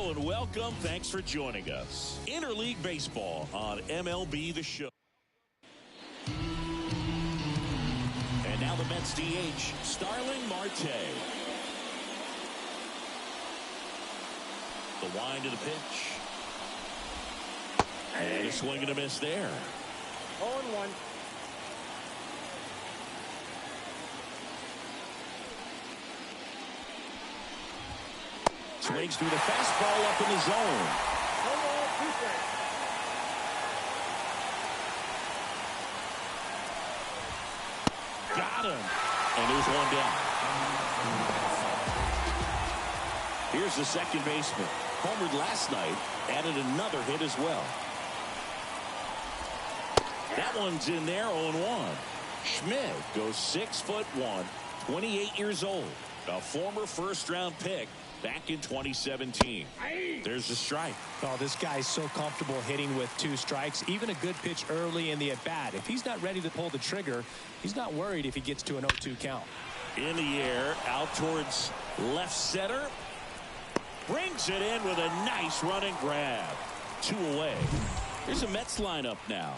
Hello and welcome. Thanks for joining us. Interleague Baseball on MLB The Show. And now the Mets DH, Starling Marte. The wind of the pitch. And a swing and a miss there. 0-1. Swings through the fastball up in the zone. Got him. And there's one down. Here's the second baseman. Homered last night. Added another hit as well. That one's in there, 0-1. Schmidt goes 6'1", 28 years old. A former first-round pick back in 2017. There's the strike. Oh, this guy's so comfortable hitting with 2 strikes. Even a good pitch early in the at-bat. If he's not ready to pull the trigger, he's not worried if he gets to an 0-2 count. In the air, out towards left center. Brings it in with a nice running grab. 2 away. Here's a Mets lineup now.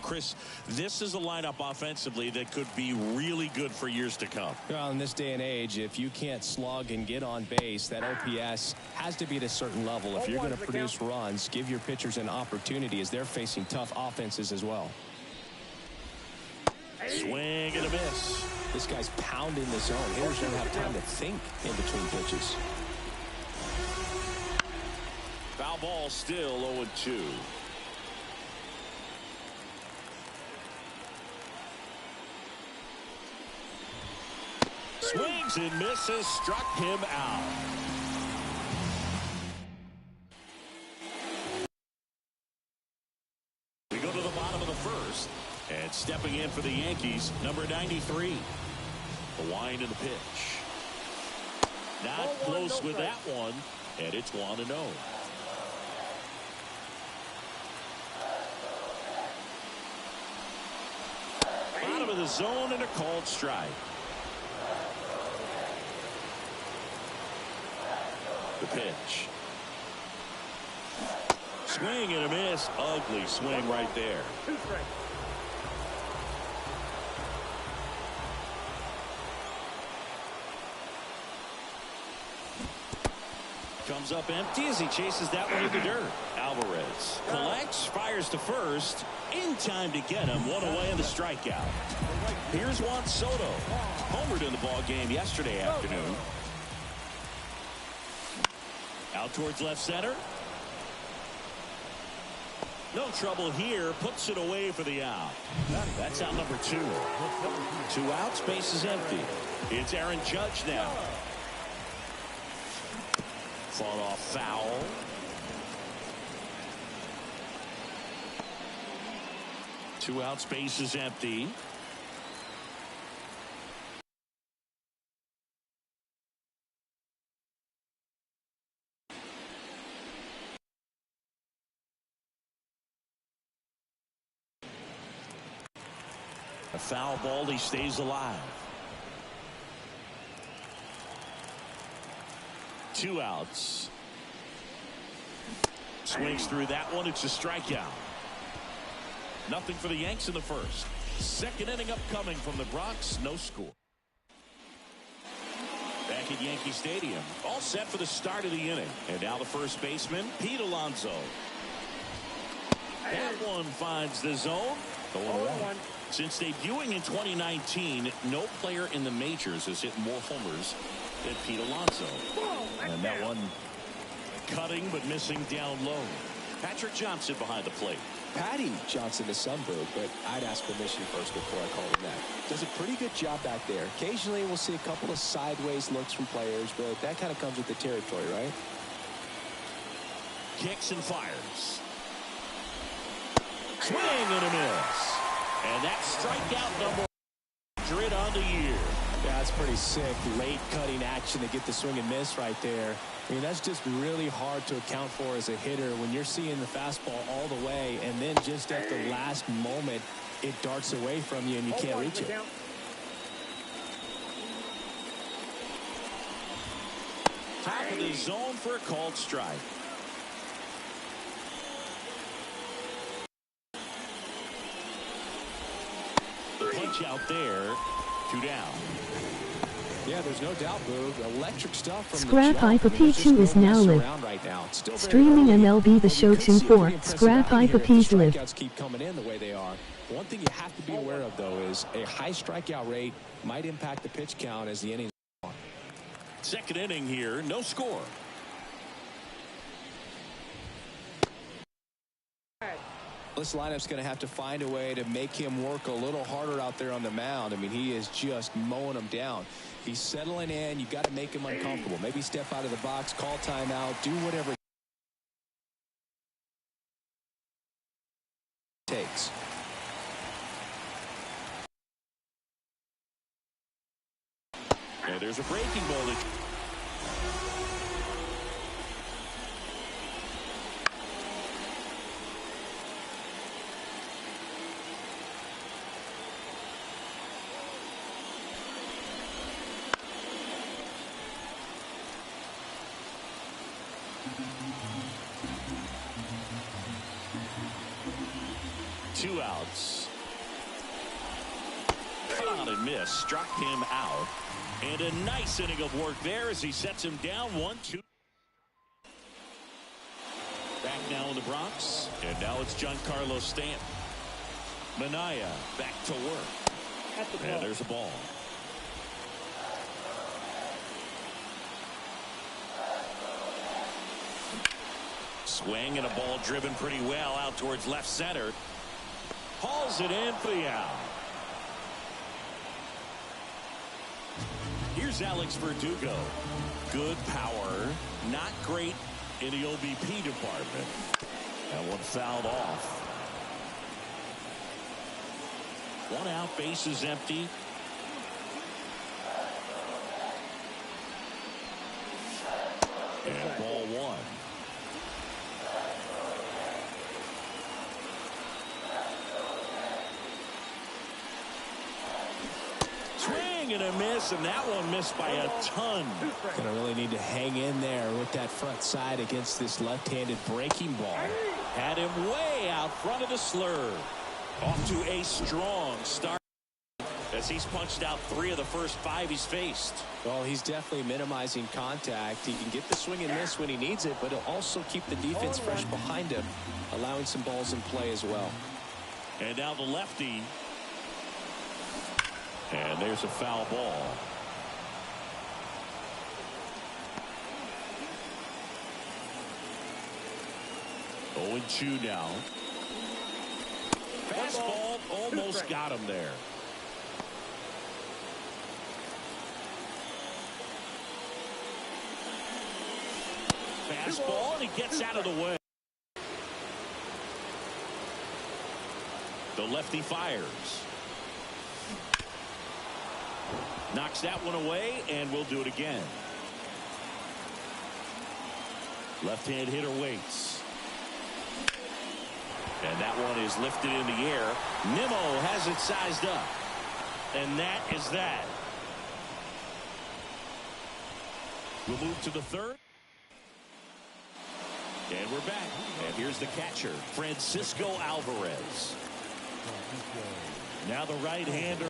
Chris, this is a lineup offensively that could be really good for years to come. Well, in this day and age, if you can't slug and get on base, that OPS has to be at a certain level. If you're going to produce runs, give your pitchers an opportunity as they're facing tough offenses as well. Swing and a miss. This guy's pounding the zone. Hitters don't have time to think in between pitches. Foul ball, still 0-2. Swings and misses, struck him out. We go to the bottom of the first. And stepping in for the Yankees, number 93. The wind of the pitch. Not close with that one. And it's 1-0. Bottom of the zone and a called strike. The pitch. Swing and a miss. Ugly swing right there. 2 strikes. Comes up empty as he chases that one in the dirt. Alvarez collects, fires to first. In time to get him. 1 away in the strikeout. Here's Juan Soto. Homered in the ball game yesterday afternoon. Out towards left center. No trouble here. Puts it away for the out. That's out number 2. 2 outs. Base is empty. It's Aaron Judge now. Fought off foul. Two outs. Base is empty. A foul ball. He stays alive. 2 outs. Swings through that one. It's a strikeout. Nothing for the Yanks in the first. Second inning upcoming from the Bronx. No score. Back at Yankee Stadium. All set for the start of the inning. And now the first baseman, Pete Alonso. That one finds the zone. The 1-1. Since debuting in 2019, no player in the majors has hit more homers than Pete Alonso. And that one cutting but missing down low. Patrick Johnson behind the plate. Patty Johnson is sunbird, but I'd ask permission first before I call him that. Does a pretty good job back there. Occasionally we'll see a couple of sideways looks from players, but that kind of comes with the territory, right? Kicks and fires. Swing and a miss. And that's strikeout number 100 on the year. Yeah, that's pretty sick. Late cutting action to get the swing and miss right there. I mean, that's just really hard to account for as a hitter when you're seeing the fastball all the way and then just at the last moment it darts away from you and you can't reach it. Top of the zone for a called strike. The punch out there. 2 down. Yeah, there's no doubt, Boog. Electric stuff from scrappypappy 2 is now live. Streaming MLB The Show 2-4. scrappypappy's live. Strikeouts keep coming in the way they are. One thing you have to be aware of, though, is a high strikeout rate might impact the pitch count as the innings go on. Second inning here, no score. This lineup's going to have to find a way to make him work a little harder out there on the mound. I mean, he is just mowing them down. He's settling in. You've got to make him uncomfortable. Maybe step out of the box, call timeout, do whatever it takes. And there's a breaking ball. Two outs. On and miss. Struck him out. And a nice inning of work there as he sets him down 1-2. Back now in the Bronx. And now it's Giancarlo Stanton. Minaya back to work. And there's a ball. Swing and a ball driven pretty well out towards left center. Hauls it in for the out. Here's Alex Verdugo. Good power. Not great in the OBP department. That one fouled off. One out, base is empty. And ball one. Swing and a miss, and that one missed by a ton. Gonna really need to hang in there with that front side against this left-handed breaking ball. Had him way out front of the slur. Off to a strong start as he's punched out 3 of the first 5 he's faced. Well, he's definitely minimizing contact. He can get the swing and miss when he needs it, but he'll also keep the defense fresh behind him, allowing some balls in play as well. And now the lefty. And there's a foul ball. Oh, 0-2 now. Fastball almost got him there. Fastball, and he gets out of the way. The lefty fires. Knocks that one away, and we'll do it again. Left-hand hitter waits. And that one is lifted in the air. Nimmo has it sized up. And that is that. We'll move to the third. And we're back. And here's the catcher, Francisco Alvarez. Now the right-hander.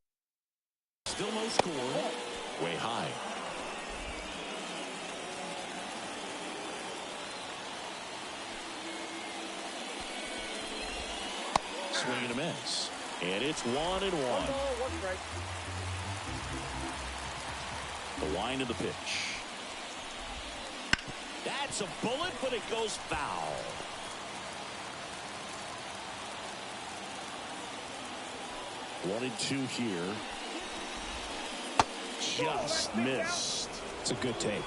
Still no score. Way high. Swing and a miss. And it's 1-1. The wind of the pitch. That's a bullet, but it goes foul. One and two here. Just missed. It's a good take.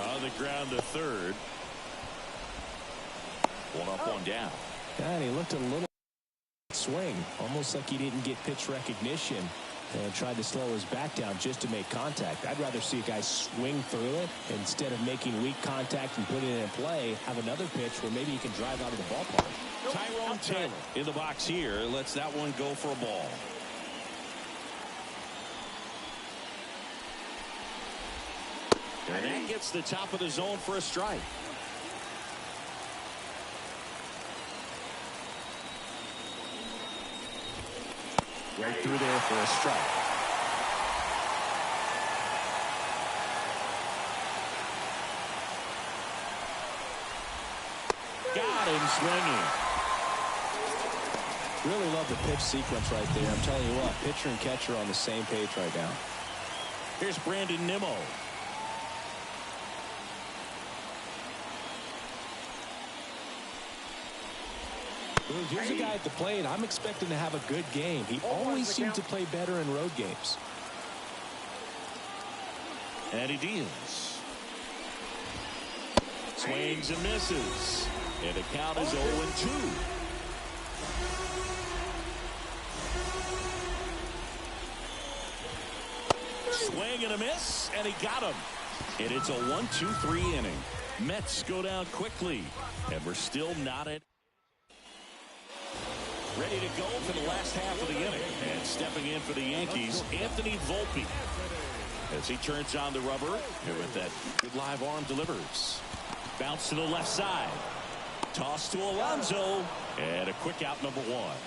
On the ground to third. One up, one down. And he looked a little swing, almost like he didn't get pitch recognition and tried to slow his back down just to make contact. I'd rather see a guy swing through it instead of making weak contact and putting it in play, have another pitch where maybe he can drive out of the ballpark. Tyrone Taylor in the box here lets that one go for a ball. And that gets the top of the zone for a strike. Right through there for a strike. Got him swinging. Really love the pitch sequence right there. I'm telling you what, pitcher and catcher on the same page right now. Here's Brandon Nimmo. Here's a guy at the plate. I'm expecting to have a good game. He always seems to play better in road games. And he deals. Swings and misses. And the count is 0-2. Swing and a miss, and he got him. And it's a 1-2-3 inning. Mets go down quickly, and we're still not at. Ready to go for the last half of the inning. And stepping in for the Yankees, Anthony Volpe. As he turns on the rubber, here with that good live arm delivers. Bounce to the left side. Toss to Alonso. And a quick out, number one.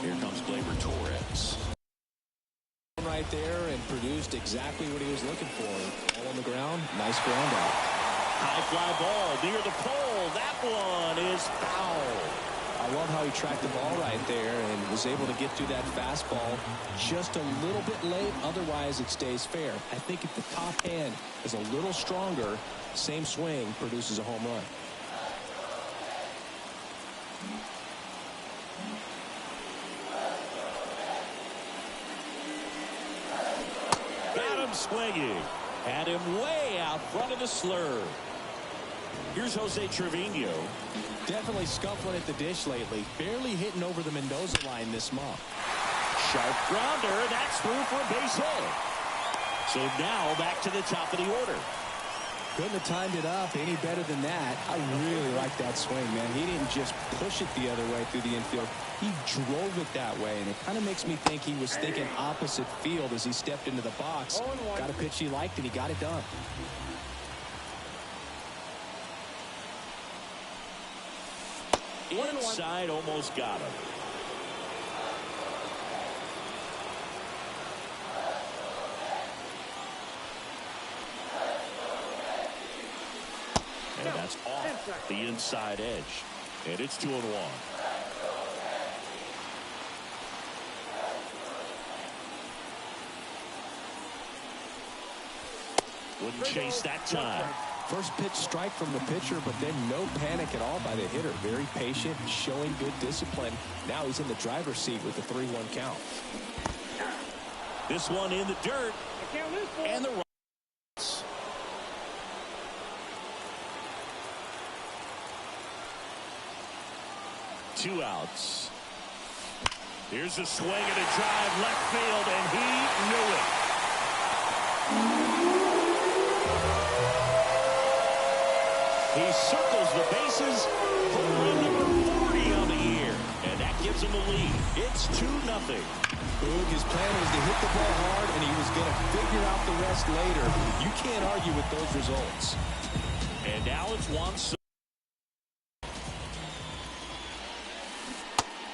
Here comes Gleyber Torres. Right there and produced exactly what he was looking for. Ball on the ground. Nice ground out. High fly ball near the pole. That one is foul. I love how he tracked the ball right there and was able to get through that fastball just a little bit late. Otherwise, it stays fair. I think if the top hand is a little stronger, same swing produces a home run. Got him swinging. Had him way out front of the slur. Here's Jose Trevino. Definitely scuffling at the dish lately. Barely hitting over the Mendoza line this month. Sharp grounder. That's through for a base hit. So now back to the top of the order. Couldn't have timed it up any better than that. I really like that swing, man. He didn't just push it the other way through the infield. He drove it that way, and it kind of makes me think he was thinking opposite field as he stepped into the box. Got a pitch he liked, and he got it done. Inside, almost got him. And that's off the inside edge. And it's 2-1. Wouldn't chase that time. First pitch strike from the pitcher, but then no panic at all by the hitter. Very patient, showing good discipline. Now he's in the driver's seat with the 3-1 count. This one in the dirt. And the runs. Two outs. Here's a swing and a drive left field, and he knew it. He circles the bases. Home run number 40 on the year. And that gives him a lead. It's 2-0. Boog, his plan was to hit the ball hard, and he was going to figure out the rest later. You can't argue with those results. And now it's Juan Soto.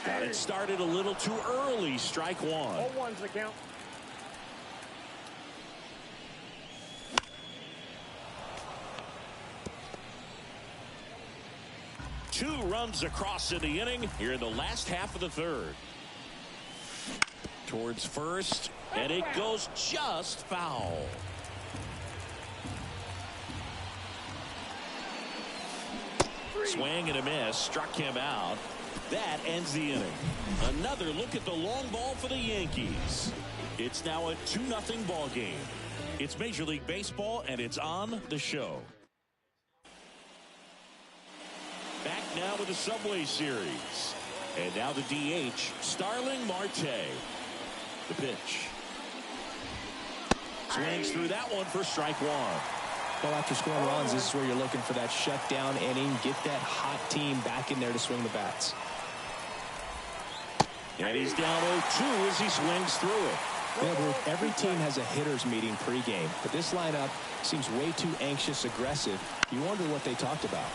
Got it started a little too early. Strike one. 0-1's the count. Two runs across in the inning here in the last half of the third. Towards first, and it goes just foul. Swing and a miss, struck him out. That ends the inning. Another look at the long ball for the Yankees. It's now a 2-0 ball game. It's Major League Baseball, and it's on the show. Back now with the Subway Series. And now the DH, Starling Marte. The pitch. Swings through that one for strike one. Well, after scoring runs, this is where you're looking for that shutdown inning, get that hot team back in there to swing the bats. And he's down 0-2 as he swings through it. Yeah, Bruce, every team has a hitters meeting pregame, but this lineup seems way too anxious, aggressive. You wonder what they talked about.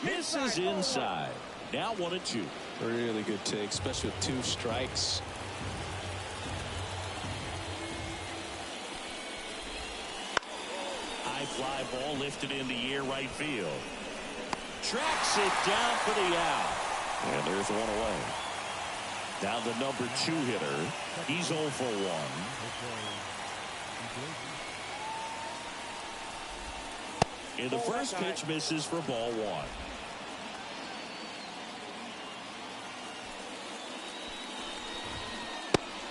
Misses inside. Now 1-2. Really good take, especially with 2 strikes. High fly ball lifted in the air right field. Tracks it down for the out. And there's one away. Now the number 2 hitter. He's 0 for 1. And the first pitch misses for ball 1.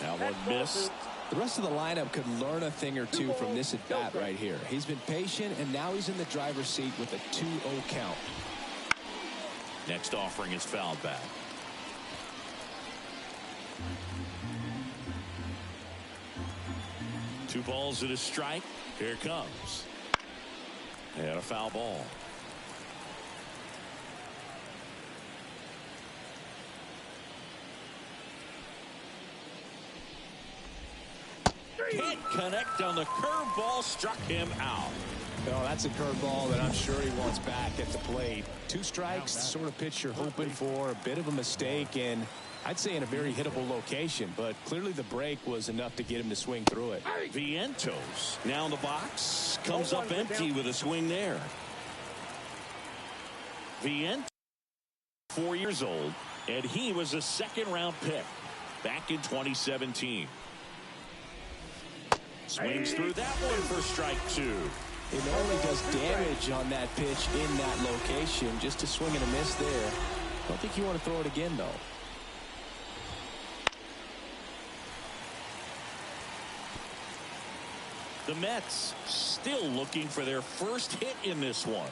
That one missed. The rest of the lineup could learn a thing or two from this at bat right here. He's been patient, and now he's in the driver's seat with a 2-0 count. Next offering is fouled back. Two balls and a strike. Here it comes. And a foul ball. Can't connect on the curveball, struck him out. No, that's a curveball that I'm sure he wants back at the plate. 2 strikes, the sort of pitch you're hoping for, a bit of a mistake, and I'd say in a very hittable location, but clearly the break was enough to get him to swing through it. Vientos now in the box, comes up empty with a swing there. Vientos, 4 years old, and he was a second-round pick back in 2017. Swings through that one for strike 2. It only does damage on that pitch in that location. Just a swing and a miss there. Don't think you want to throw it again, though. The Mets still looking for their first hit in this one.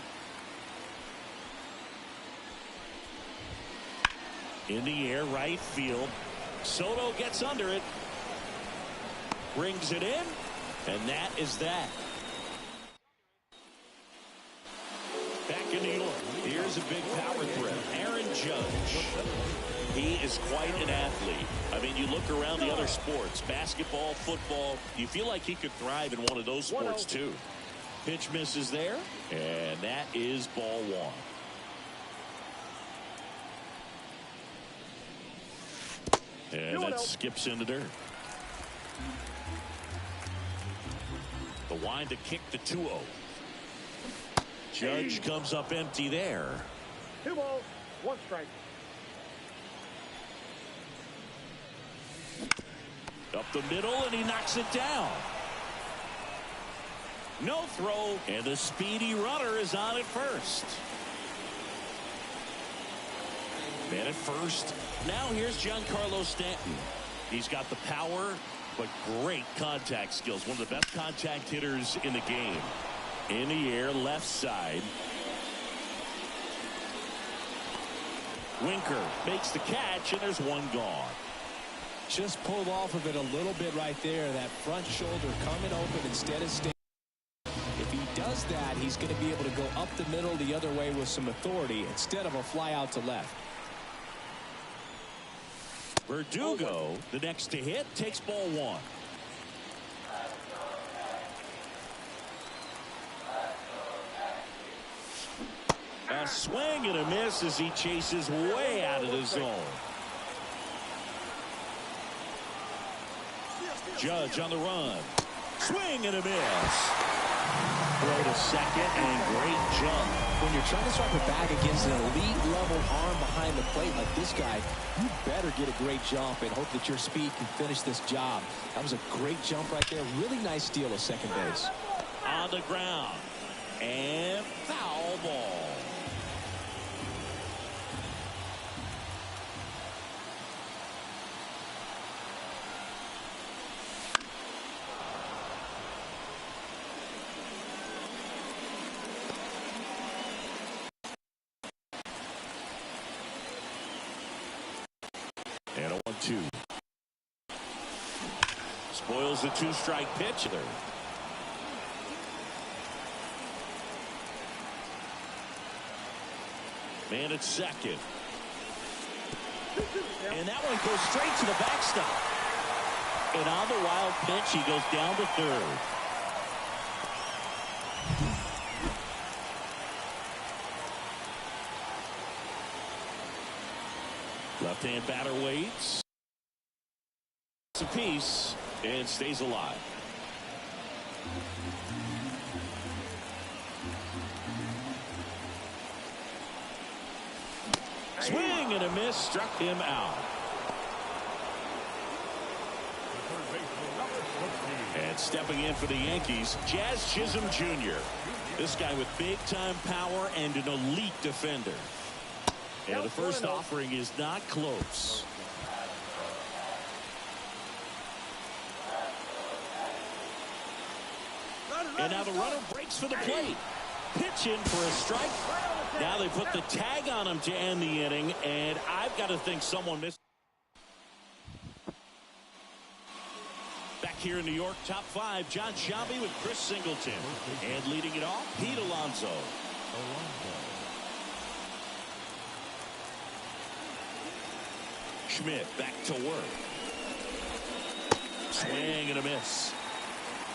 In the air, right field. Soto gets under it. Brings it in. And that is that. Back in New York, here's a big power threat. Aaron Judge. He is quite an athlete. I mean, you look around the other sports, basketball, football, you feel like he could thrive in one of those sports too. Pitch misses there, and that is ball 1. And that skips into dirt. The wind to kick the 2-0. Judge comes up empty there. 2 balls, 1 strike. Up the middle, and he knocks it down. No throw, and the speedy runner is on at first. Man at first. Now here's Giancarlo Stanton. He's got the power, but great contact skills. One of the best contact hitters in the game. In the air, left side. Winker makes the catch, and there's one gone. Just pulled off of it a little bit right there. That front shoulder coming open instead of staying. If he does that, he's going to be able to go up the middle the other way with some authority instead of a fly out to left. Verdugo, the next to hit, takes ball 1. A swing and a miss as he chases way out of the zone. Judge on the run. Swing and a miss. Throw to second and great jump. When you're trying to strike a bag against an elite level arm behind the plate like this guy, you better get a great jump and hope that your speed can finish this job. That was a great jump right there. Really nice steal of second base. On the ground. And foul ball. 2. Spoils the 2-strike pitch there. Man at second. And that one goes straight to the backstop. And on the wild pitch, he goes down to third. Left-hand batter waits. It's a piece and stays alive. Swing and a miss, struck him out. And stepping in for the Yankees, Jazz Chisholm Jr. This guy with big-time power and an elite defender. And the first offering is not close. And now the runner breaks for the plate. Pitch in for a strike. Now they put the tag on him to end the inning, and I've got to think someone missed. Back here in New York, top 5, John Shelby with Chris Singleton. And leading it off, Pete Alonso. Schmidt back to work. Swing and a miss.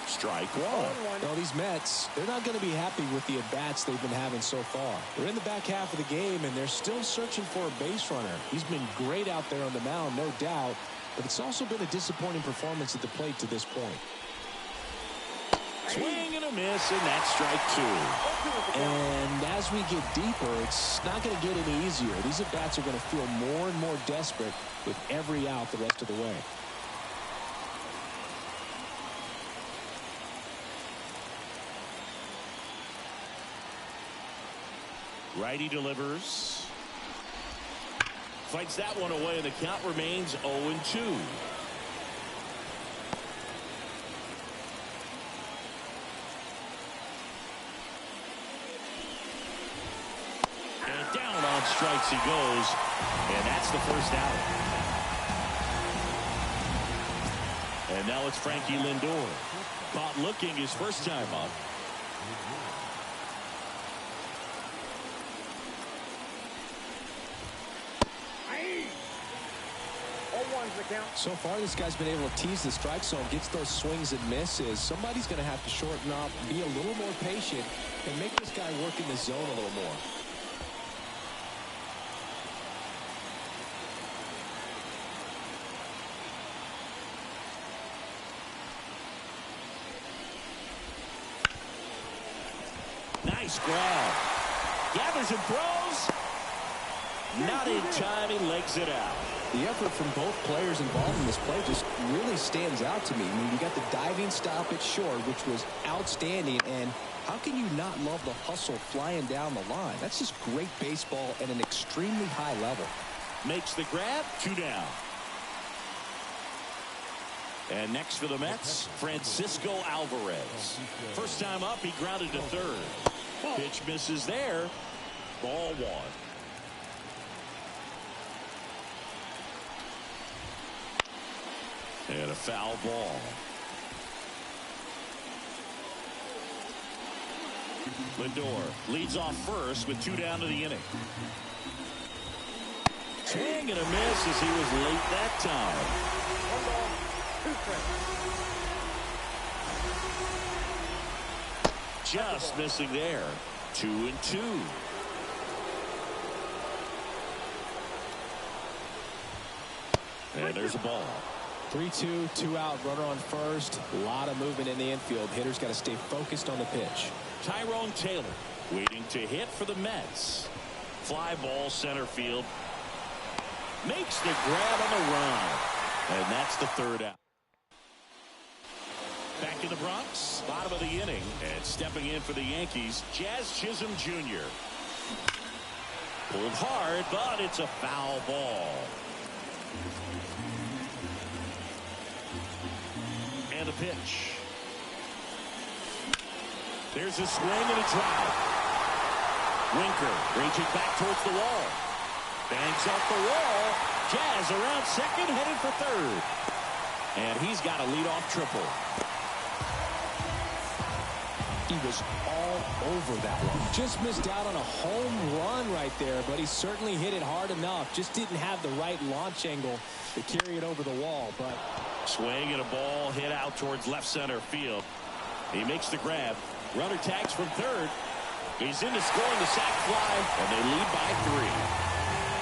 Strike one. Well, these Mets, they're not going to be happy with the at-bats they've been having so far. They're in the back half of the game, and they're still searching for a base runner. He's been great out there on the mound, no doubt, but it's also been a disappointing performance at the plate to this point. Swing and a miss, and that's strike 2. And as we get deeper, it's not going to get any easier. These at-bats are going to feel more and more desperate with every out the rest of the way. Righty delivers. Fights that one away, and the count remains 0-2. And down on strikes he goes, and that's the first out. And now it's Frankie Lindor. Caught looking his first time up. So far, this guy's been able to tease the strike zone, gets those swings and misses. Somebody's going to have to shorten up, be a little more patient, and make this guy work in the zone a little more. Nice grab. Gathers and throws. Not in time. He legs it out. The effort from both players involved in this play just really stands out to me. I mean, you got the diving stop at short, which was outstanding, and how can you not love the hustle flying down the line? That's just great baseball at an extremely high level. Makes the grab, 2 down. And next for the Mets, Francisco Alvarez. First time up, he grounded to third. Pitch misses there. Ball 1. And a foul ball. Lindor leads off first with 2 down to the inning. Swing and a miss as he was late that time. 1 ball, 2 strikes. Just missing there. 2-2. And there's a ball. 3-2, 2 out, runner on first. A lot of movement in the infield. Hitters got to stay focused on the pitch. Tyrone Taylor waiting to hit for the Mets. Fly ball center field. Makes the grab on the run. And that's the 3rd out. Back in the Bronx, bottom of the inning. And stepping in for the Yankees, Jazz Chisholm Jr. Pulled hard, but it's a foul ball. And a pitch. There's a swing and a drive. Winker reaching back towards the wall. Bangs off the wall. Jazz around second, headed for third. And he's got a leadoff triple. He was all over that one. Just missed out on a home run right there, but he certainly hit it hard enough. Just didn't have the right launch angle to carry it over the wall. But swing and a ball hit out towards left center field. He makes the grab. Runner tags from third. He's in to score in the sac fly, and they lead by 3.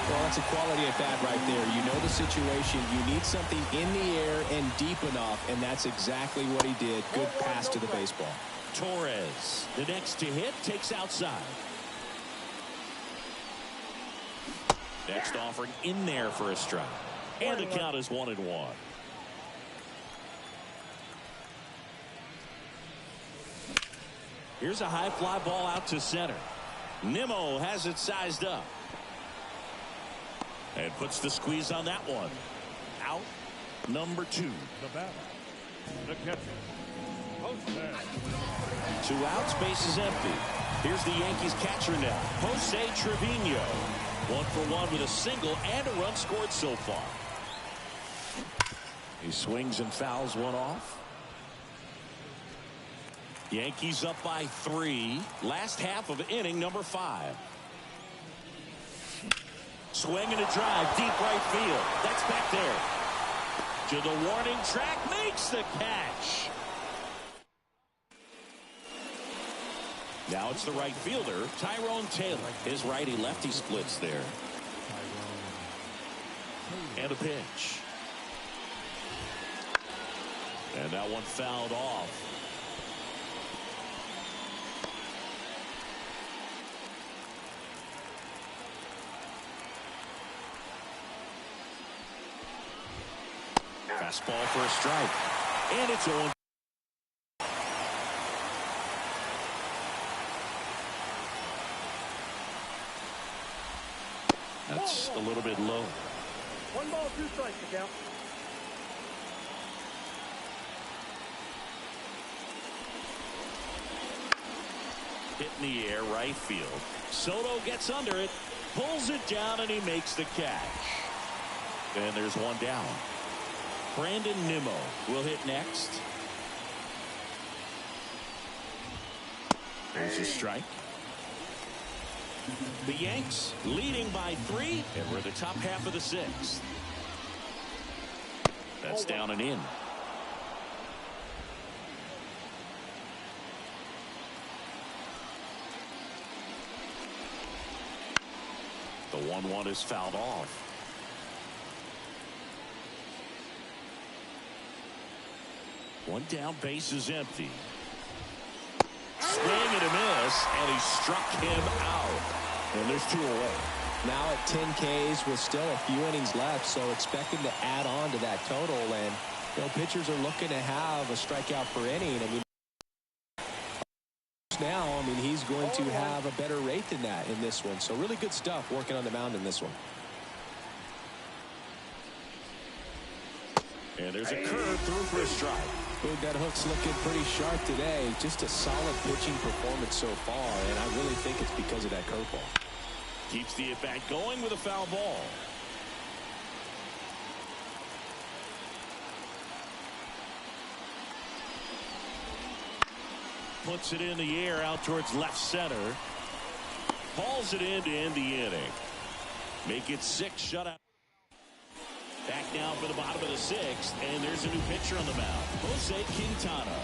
Well, that's a quality at bat right there. You know the situation. You need something in the air and deep enough, and that's exactly what he did. Good pass to the baseball. Torres, the next to hit, takes outside. Next offering in there for a strike. And the count is 1-1. Here's a high fly ball out to center. Nimmo has it sized up. And puts the squeeze on that one. Out number 2. The batter, the catcher, Jose. 2 outs, base is empty. Here's the Yankees catcher now, Jose Trevino. 1 for 1 with a single and a run scored so far. He swings and fouls one off. Yankees up by 3. Last half of inning number 5. Swing and a drive, deep right field. That's back there. To the warning track, makes the catch. Now it's the right fielder, Tyrone Taylor. His righty-lefty splits there. And a pitch. And that one fouled off. Fastball for a strike. And it's on. That's a little bit low. 1 ball, 2 strikes to count. Hit in the air, right field. Soto gets under it, pulls it down, and he makes the catch. And there's one down. Brandon Nimmo will hit next. There's a strike. The Yanks leading by 3, and we're the top half of the 6th. That's down and in. The 1-1 is fouled off. One down, base is empty. Swing and a miss, and he struck him out. And there's 2 away. Now at 10 Ks with still a few innings left, so expect him to add on to that total. And pitchers are looking to have a strikeout per inning. Now, he's going to have a better rate than that in this one. So really good stuff working on the mound in this one. And there's a curve through for a strike. Boog, that hook's looking pretty sharp today. Just a solid pitching performance so far, and I really think it's because of that curveball. Keeps the at-bat going with a foul ball. Puts it in the air out towards left center. Hauls it in to end the inning. Make it 6 shutout. Back now for the bottom of the 6th, and there's a new pitcher on the mound, Jose Quintana.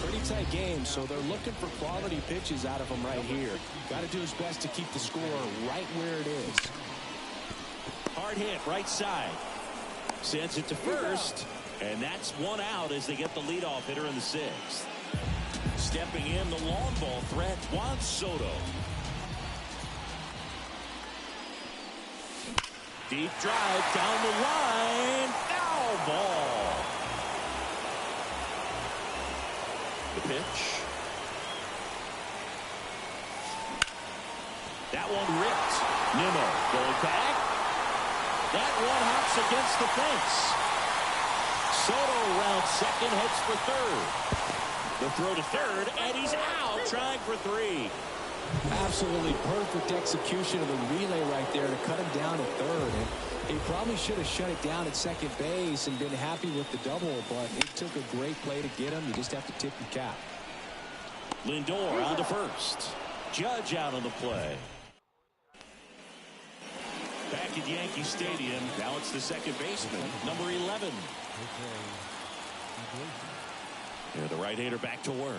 Pretty tight game, so they're looking for quality pitches out of him right here. Got to do his best to keep the score right where it is. Hard hit, right side. Sends it to first, and that's 1 out as they get the leadoff hitter in the 6th. Stepping in, the long ball threat, Juan Soto. Deep drive down the line. Foul ball. The pitch. That one ripped. Nimmo going back. That one hops against the fence. Soto round second, heads for third. The throw to third, and he's out trying for 3. Absolutely perfect execution of the relay right there to cut him down at third. And he probably should have shut it down at second base and been happy with the double, but it took a great play to get him. You just have to tip your cap. Lindor on to first. Judge out on the play. Back at Yankee Stadium, now it's the second baseman, number 11. Yeah, the right-hander back to work.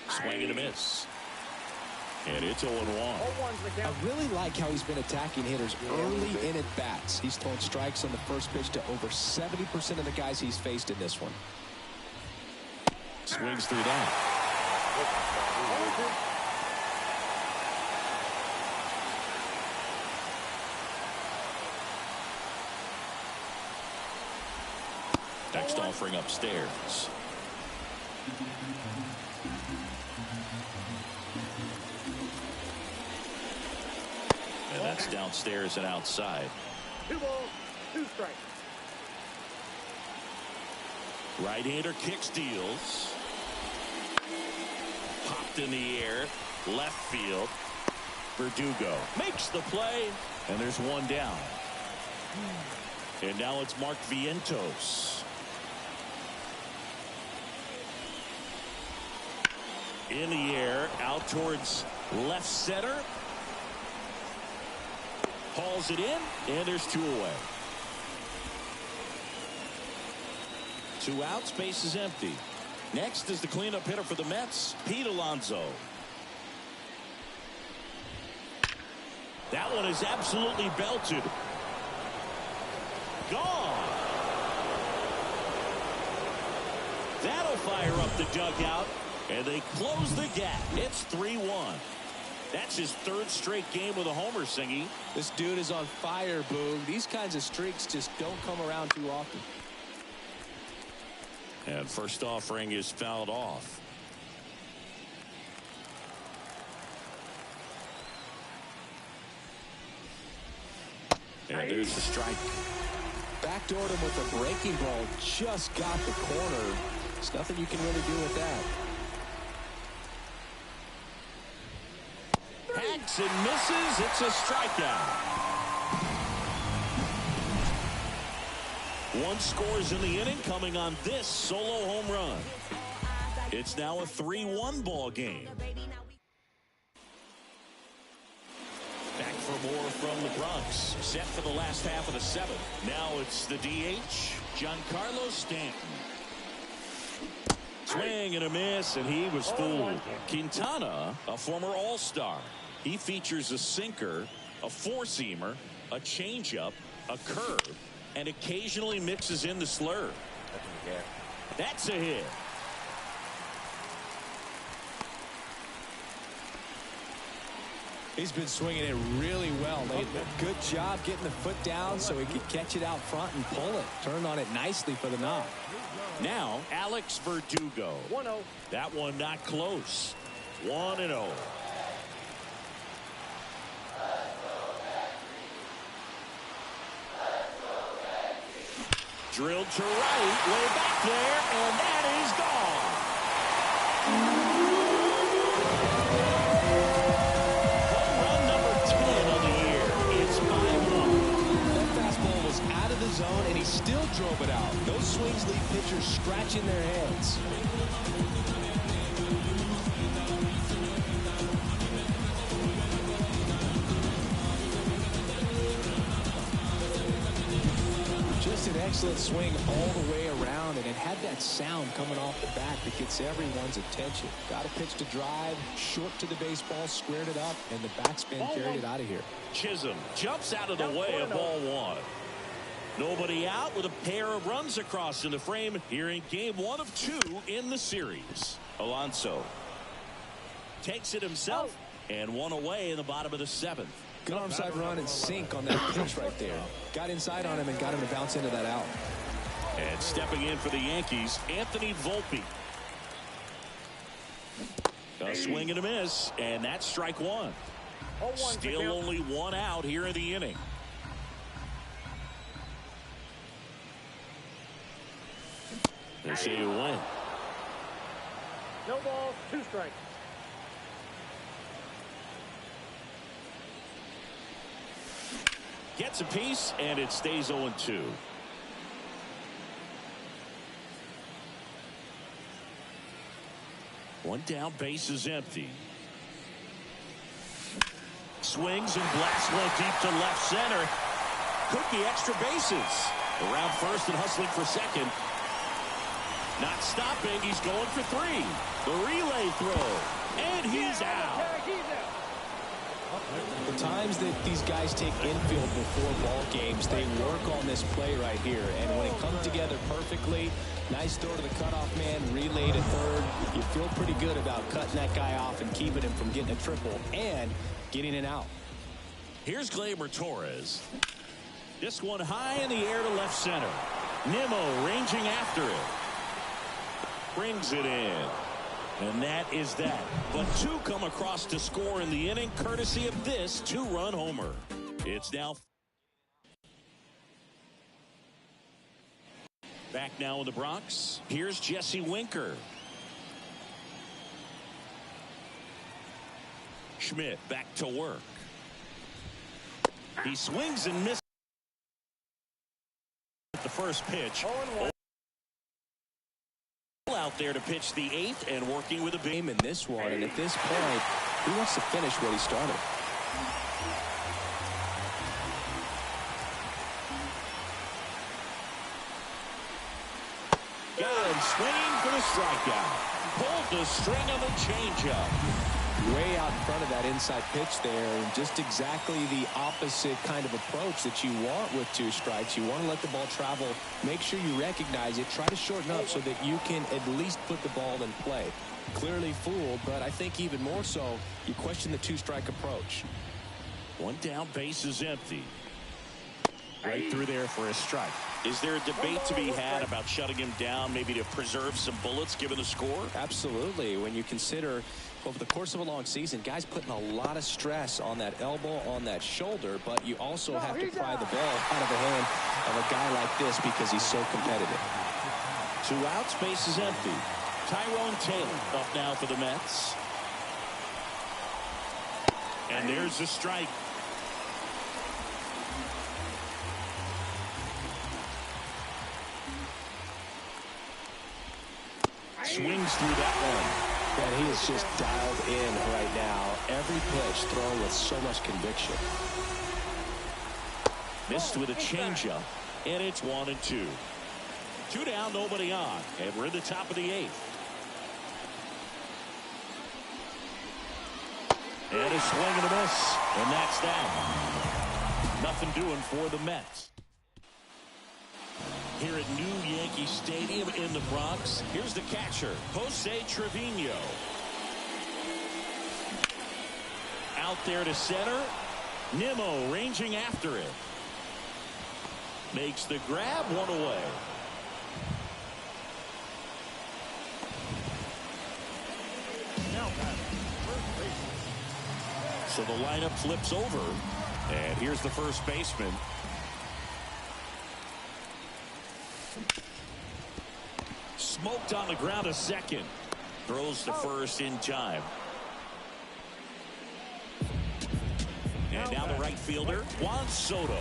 Swing and a miss. And it's 0-1. I really like how he's been attacking hitters early in at bats. He's thrown strikes on the first pitch to over 70% of the guys he's faced in this one. Swings through that. Next offering upstairs. And that's downstairs and outside. 2 balls, 2 strikes. Right-hander kicks, deals. Popped in the air. Left field. Verdugo makes the play. And there's one down. And now it's Mark Vientos. In the air, out towards left center. Hauls it in, and there's 2 away. 2 outs, base is empty. Next is the cleanup hitter for the Mets, Pete Alonso. That one is absolutely belted. Gone. That'll fire up the dugout, and they close the gap. It's 3-1. That's his 3rd straight game with a homer, Singy. This dude is on fire, Boog. These kinds of streaks just don't come around too often. And first offering is fouled off. And there's the strike. Backdoored him with a breaking ball. Just got the corner. There's nothing you can really do with that. Hacks and misses. It's a strikeout. 1 scores in the inning, coming on this solo home run. It's now a 3-1 ball game. Back for more from the Bronx. Set for the last half of the 7th. Now it's the DH, Giancarlo Stanton. Swing and a miss, and he was fooled. Quintana, a former All-Star. He features a sinker, a 4-seamer, a changeup, a curve, and occasionally mixes in the slurve. That's a hit. He's been swinging it really well lately. Good job getting the foot down so he could catch it out front and pull it. Turned on it nicely for the knock. Now, Alex Verdugo. 1-0. That one not close. 1-0. Drilled to right, way back there, and that is gone. Home run number 10 on the year. It's 5-1. That fastball was out of the zone, and he still drove it out. Those swings leave pitchers scratching their heads. Just an excellent swing all the way around, and it had that sound coming off the bat that gets everyone's attention. Got a pitch to drive, short to the baseball, squared it up, and the backspin carried it out of here. Chisholm jumps out of the way of ball 1. Nobody out with a pair of runs across in the frame here in game 1 of 2 in the series. Alonso takes it himself, and 1 away in the bottom of the 7th. Good arm-side run and sink on that pitch right there. Got inside on him and got him to bounce into that out. And stepping in for the Yankees, Anthony Volpe. A swing and a miss, and that's strike 1. Still only 1 out here in the inning. They say you win. No balls, 2 strikes. Gets a piece, and it stays 0-2. One down, base is empty. Swings and blasts one deep to left center. Could be extra bases. Around first and hustling for second. Not stopping. He's going for 3. The relay throw. And he's out. The times that these guys take infield before ball games, they work on this play right here. And when it comes together perfectly, nice throw to the cutoff man, relay to third. You feel pretty good about cutting that guy off and keeping him from getting a triple and getting it out. Here's Gleyber Torres. This one high in the air to left center. Nimmo ranging after it. Brings it in. And that is that. But 2 come across to score in the inning, courtesy of this 2-run homer. It's now back now in the Bronx. Here's Jesse Winker. Schmidt back to work. He swings and misses the first pitch. Out there to pitch the 8th and working with a Game in this one, and at this point, he wants to finish what he started. Got him swinging for the strikeout. Pulled the string of a changeup. Way out in front of that inside pitch there, and just exactly the opposite kind of approach that you want with 2 strikes. You want to let the ball travel, make sure you recognize it, try to shorten up so that you can at least put the ball in play. Clearly fooled, but I think even more so, you question the 2-strike approach. One down, base is empty. Right through there for a strike. Is there a debate to be had about shutting him down, maybe to preserve some bullets given the score? Absolutely. When you consider over the course of a long season, guys putting a lot of stress on that elbow, on that shoulder, but you also have to pry the ball out of the hand of a guy like this because he's so competitive. 2 outs, base is empty. Tyrone Taylor up now for the Mets. And there's a strike. Swings through that one. And he is just dialed in right now. Every pitch thrown with so much conviction. Missed with a changeup, and it's 1-2. 2 down, nobody on, and we're in the top of the 8th. And a swing and a miss, and that's that. Nothing doing for the Mets. Here at New Yankee Stadium in the Bronx, here's the catcher, Jose Trevino. Out there to center. Nimmo ranging after it. Makes the grab, 1 away. So the lineup flips over. And here's the first baseman. Smoked on the ground a second. Throws to first in time. And now the right fielder, Juan Soto.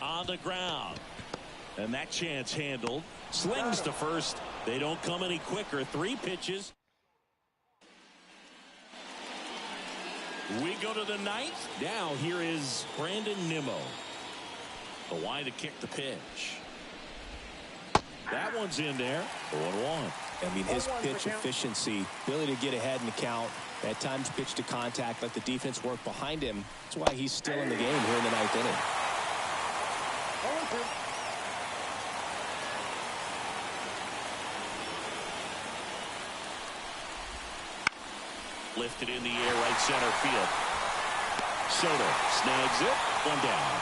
On the ground. And that chance handled. Slings to first. They don't come any quicker. 3 pitches. We go to the 9th. Now here is Brandon Nimmo. The line to kick the pitch. That one's in there. 0-1. I mean, his pitch efficiency, ability to get ahead in the count, at times pitch to contact, let the defense work behind him. That's why he's still in the game here in the 9th inning. Lifted in the air, right center field. Soto snags it. 1 down.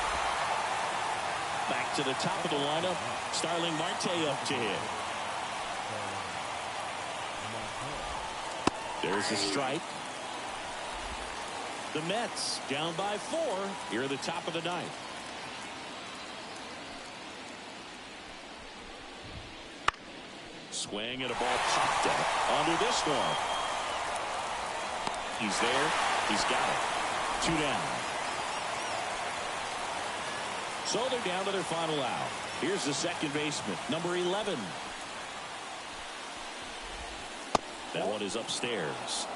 Back to the top of the lineup. Starling Marte up to hit. There's a strike. The Mets down by 4 here at the top of the 9th. Swing and a ball popped up onto this one. He's there. He's got it. 2 down. So they're down to their final out. Here's the second baseman, number 11. That one is upstairs.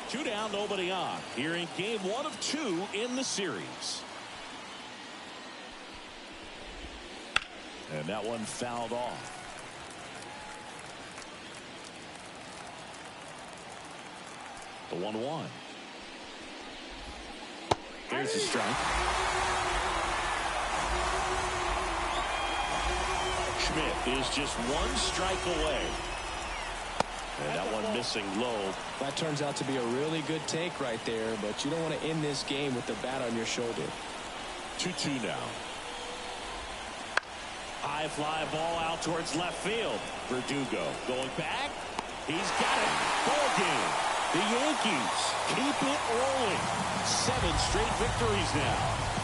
2 down, nobody on. Here in game 1 of 2 in the series. And that one fouled off. The 1-1. Here's the strike. Schmidt is just 1 strike away. And that one missing low. That turns out to be a really good take right there, but you don't want to end this game with the bat on your shoulder. 2-2 now. High fly ball out towards left field. Verdugo going back. He's got it. Ball game. The Yankees keep it rolling. 7 straight victories now.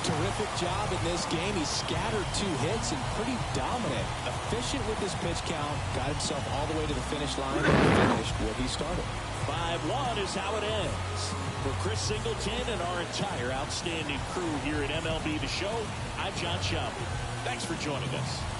Terrific job in this game. He scattered 2 hits and pretty dominant. Efficient with his pitch count. Got himself all the way to the finish line and finished what he started. 5-1 is how it ends. For Chris Singleton and our entire outstanding crew here at MLB The Show, I'm John Shelby. Thanks for joining us.